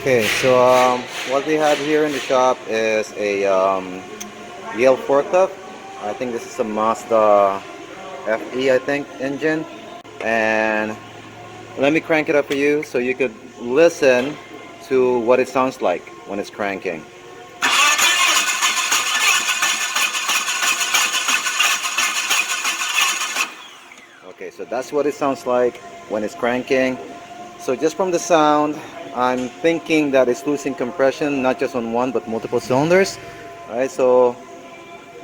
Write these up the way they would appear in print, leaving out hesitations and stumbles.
Okay, so what we have here in the shop is a Yale forklift. I think this is a Mazda FE, I think, engine. And let me crank it up for you so you could listen to what it sounds like when it's cranking. Okay, so that's what it sounds like when it's cranking. So just from the sound, I'm thinking that it's losing compression, not just on one, but multiple cylinders. All right, so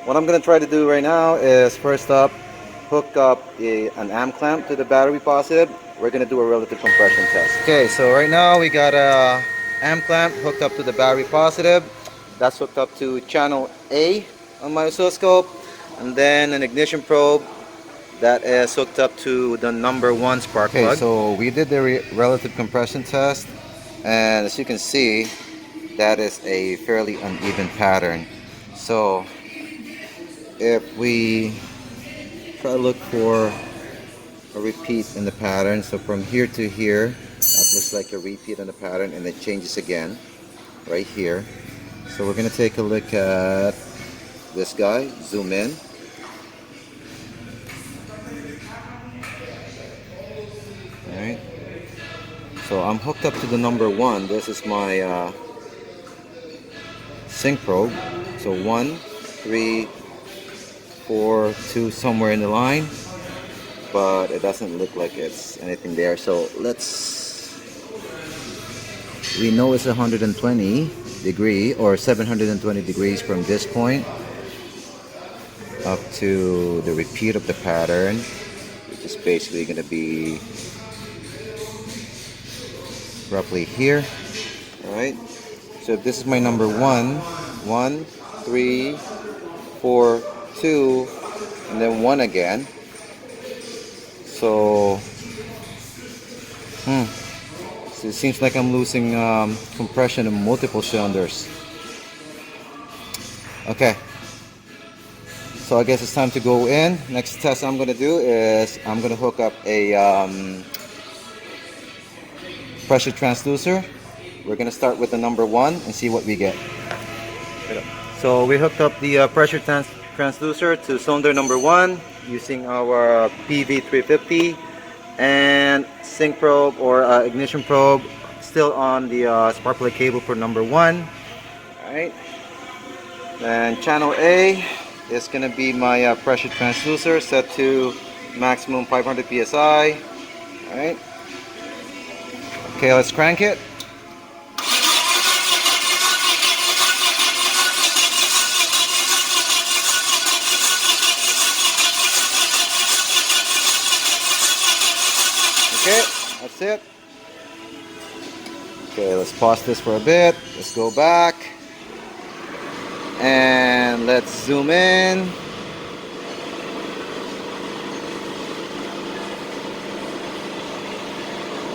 what I'm gonna try to do right now is first up, hook up an amp clamp to the battery positive. We're gonna do a relative compression test. Okay, so right now we got a amp clamp hooked up to the battery positive. That's hooked up to channel A on my oscilloscope, and then an ignition probe that is hooked up to the #1 spark plug. Okay, so we did the relative compression test, and as you can see, that is a fairly uneven pattern. So if we try to look for a repeat in the pattern, so from here to here, that looks like a repeat in the pattern, and it changes again right here. So we're going to take a look at this guy, zoom in. Alright, so I'm hooked up to the #1. This is my sync probe. So 1, 3, 4, 2, somewhere in the line, but it doesn't look like it's anything there. So we know it's 120 degree or 720 degrees from this point up to the repeat of the pattern, which is basically going to be roughly here. All right, so if this is my #1, 1, 3, 4, 2, and then 1 again. So so it seems like I'm losing compression in multiple cylinders. Okay, so I guess it's time to go in. Next test I'm going to do is I'm going to hook up a pressure transducer. We're going to start with the #1 and see what we get. So we hooked up the pressure transducer to cylinder #1 using our PV350 and sync probe or ignition probe still on the spark plug cable for #1. Alright, and channel A is going to be my pressure transducer set to maximum 500 psi. Alright, okay, let's crank it. Okay, that's it. Okay, let's pause this for a bit. Let's go back. And let's zoom in.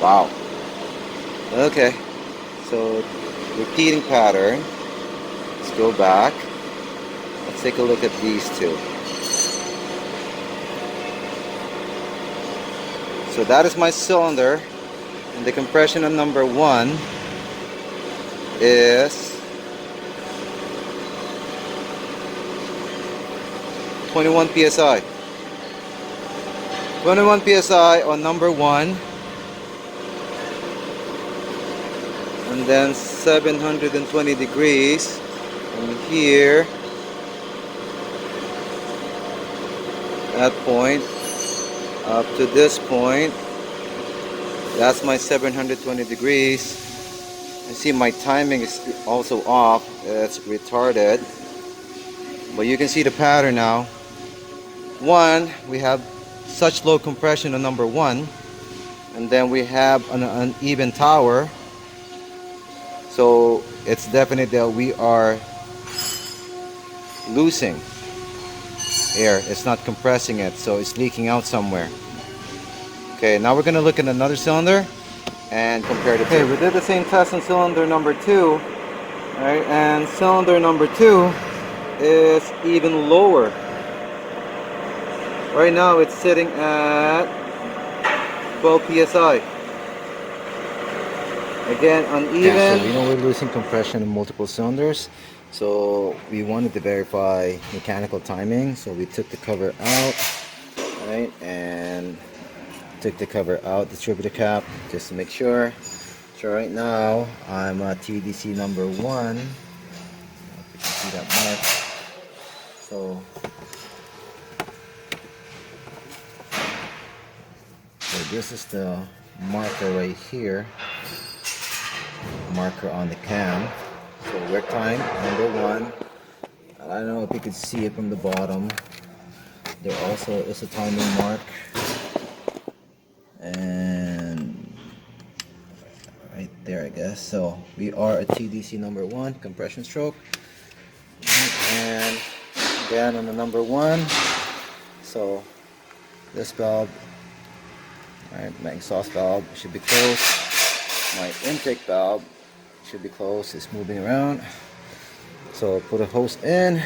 Wow. Okay, so repeating pattern. Let's go back. Let's take a look at these two. So that is my cylinder, and the compression on #1 is 21 psi. 21 psi on #1, and then 720 degrees from here, that point, up to this point. That's my 720 degrees. I see my timing is also off. It's retarded, but you can see the pattern now. One, we have such low compression on #1, and then we have an uneven tower, so it's definite that we are losing air. It's not compressing it, so it's leaking out somewhere. Okay, now we're going to look at another cylinder and compare the two. Okay, we did the same test on cylinder #2, right? And cylinder #2 is even lower. Right now it's sitting at 12 psi. Again, Yeah, uneven. so we know we're losing compression in multiple cylinders. So we wanted to verify mechanical timing. So we took the cover out, right, and took the cover out, distributor cap, just to make sure. So right now I'm at TDC number 1. If you can see that mark. So, so this is the marker right here, marker on the cam. So work time number 1. I don't know if you can see it from the bottom. There also is a timing mark, and right there, I guess. So we are at TDC number 1, compression stroke, and again on the number 1. So this valve, right, my exhaust valve should be closed. My intake valve should be closed. It's moving around. So put a hose in.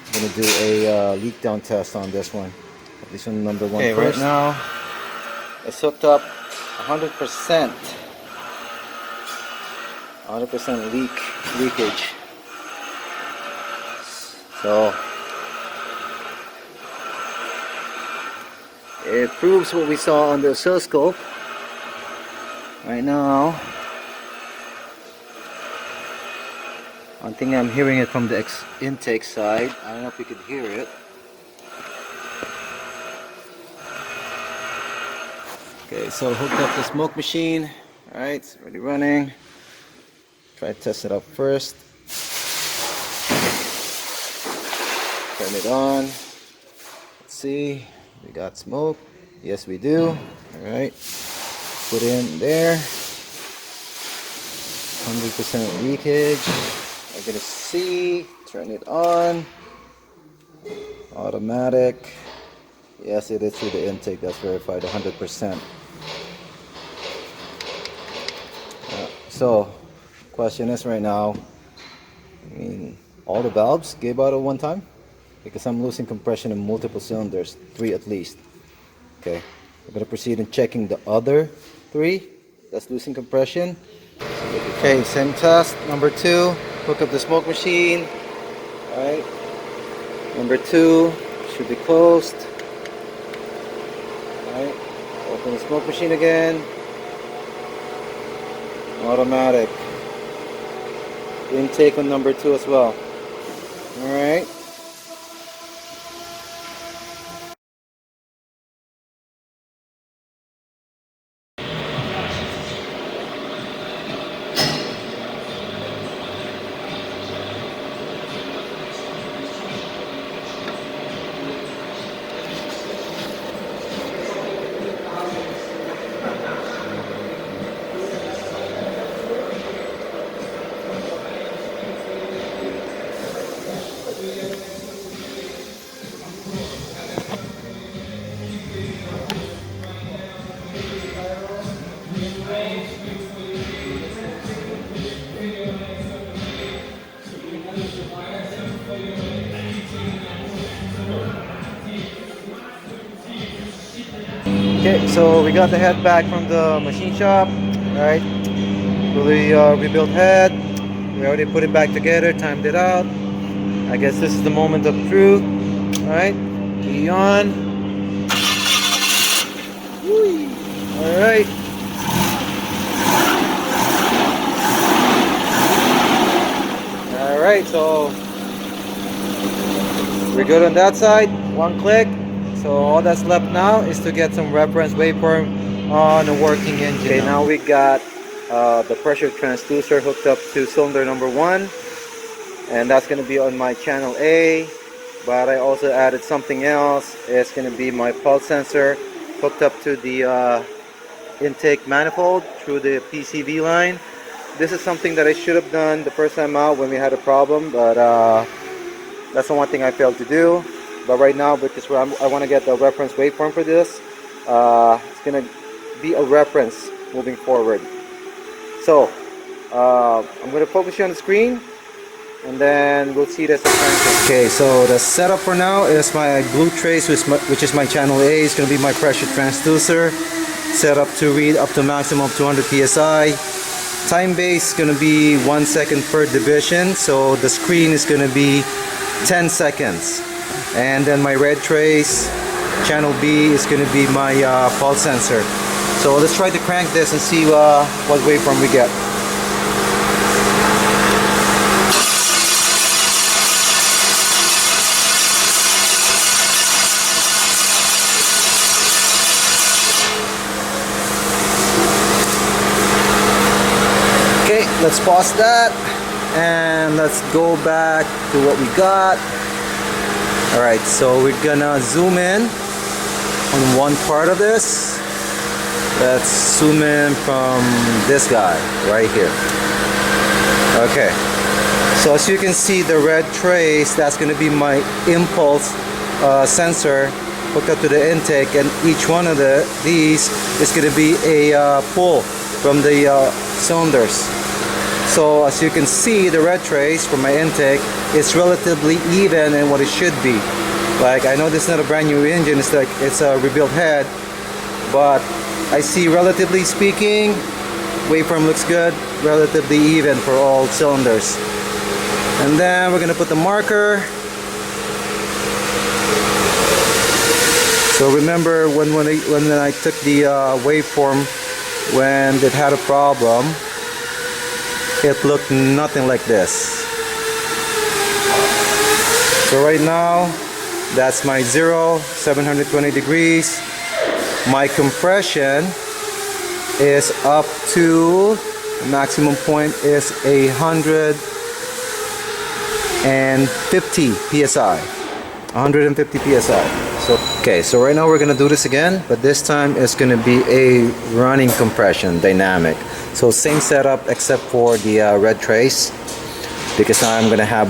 I'm gonna do a leak down test on this one. At least on the number 1 Okay, first. right now it's hooked up 100%. 100% leakage. So it proves what we saw on the oscilloscope. Right now, I think I'm hearing it from the intake side. I don't know if you could hear it. Okay, so hooked up the smoke machine. Alright, it's already running. Try to test it out first. Turn it on. Let's see. We got smoke. Yes, we do. Alright. Put in there. 100% leakage. I'm gonna see. Turn it on. Automatic. Yes, it is through the intake. That's verified 100%. So, question is right now, I mean, all the valves gave out at one time? Because I'm losing compression in multiple cylinders, 3 at least. Okay, we're gonna proceed in checking the other 3 that's losing compression. Okay, same test. Number 2, hook up the smoke machine. Alright, number 2 should be closed. Alright, open the smoke machine again. Automatic. Intake on number 2 as well. Alright. Okay, so we got the head back from the machine shop, right? Fully rebuilt head. We already put it back together, timed it out. I guess this is the moment of truth, right? Key on. All right. All right, so we're good on that side. One click. So all that's left now is to get some reference waveform on a working engine. Okay, now we got the pressure transducer hooked up to cylinder number 1, and that's going to be on my channel A. But I also added something else. It's going to be my pulse sensor hooked up to the intake manifold through the PCV line. This is something that I should have done the first time out when we had a problem, but that's the one thing I failed to do. But right now, because I want to get the reference waveform for this, it's going to be a reference moving forward. So I'm going to focus you on the screen, and then we'll see this. Okay, so the setup for now is my blue trace, which is my channel A. It's going to be my pressure transducer. set up to read up to maximum of 200 psi. Time base is going to be 1 second per division, so the screen is going to be 10 seconds. And then my red trace, channel B, is going to be my pulse sensor. So let's try to crank this and see what waveform we get. Okay, let's pause that and let's go back to what we got. Alright, so we're gonna zoom in on one part of this. Let's zoom in from this guy right here. Okay, so as you can see, the red trace, that's gonna be my impulse sensor hooked up to the intake, and each one of these is gonna be a pull from the cylinders. So as you can see, the red trace from my intake is relatively even in what it should be. Like, I know this is not a brand new engine, it's like it's a rebuilt head, but I see, relatively speaking, waveform looks good, relatively even for all cylinders. And then we're gonna put the marker. So remember when I took the waveform when it had a problem, it looked nothing like this. So right now, that's my 0, 720 degrees. My compression is up to, the maximum point is 150 psi. 150 psi. So okay, so right now we're gonna do this again, but this time it's gonna be a running compression, dynamic. So same setup except for the red trace, because now I'm gonna have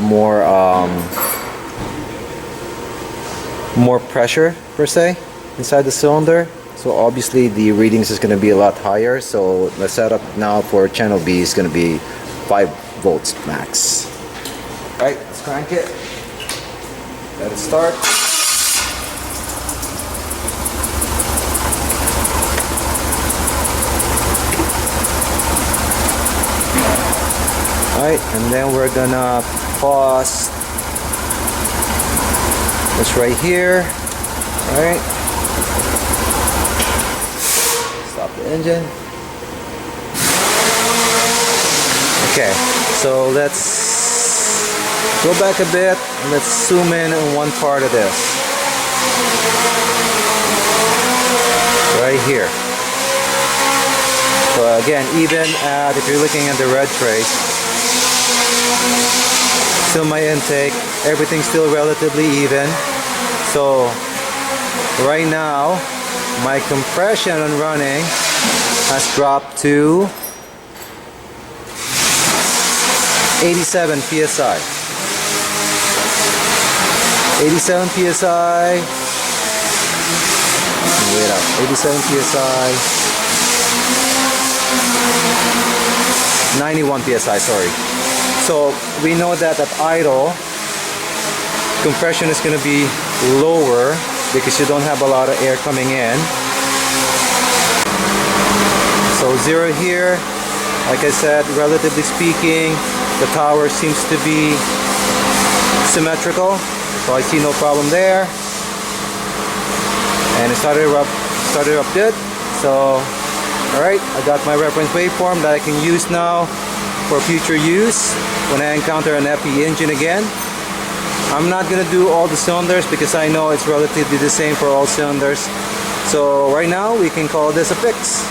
more pressure per se inside the cylinder. So obviously the readings is going to be a lot higher. So the setup now for channel B is going to be 5 volts max. Alright, let's crank it. Let it start. Alright, and then we're gonna pause this right here. Alright. Stop the engine. Okay, so let's go back a bit and let's zoom in on one part of this. Right here. So again, even if you're looking at the red trace, still my intake, everything's still relatively even. So right now my compression on running has dropped to 87 psi. 87 psi. Wait up. 87 psi. 91 psi, sorry. So we know that at idle, compression is going to be lower because you don't have a lot of air coming in. So 0 here, like I said, relatively speaking, the tower seems to be symmetrical, so I see no problem there. And it started up good. So alright, I got my reference waveform that I can use now for future use when I encounter an FE engine again. I'm not going to do all the cylinders because I know it's relatively the same for all cylinders. So right now we can call this a fix.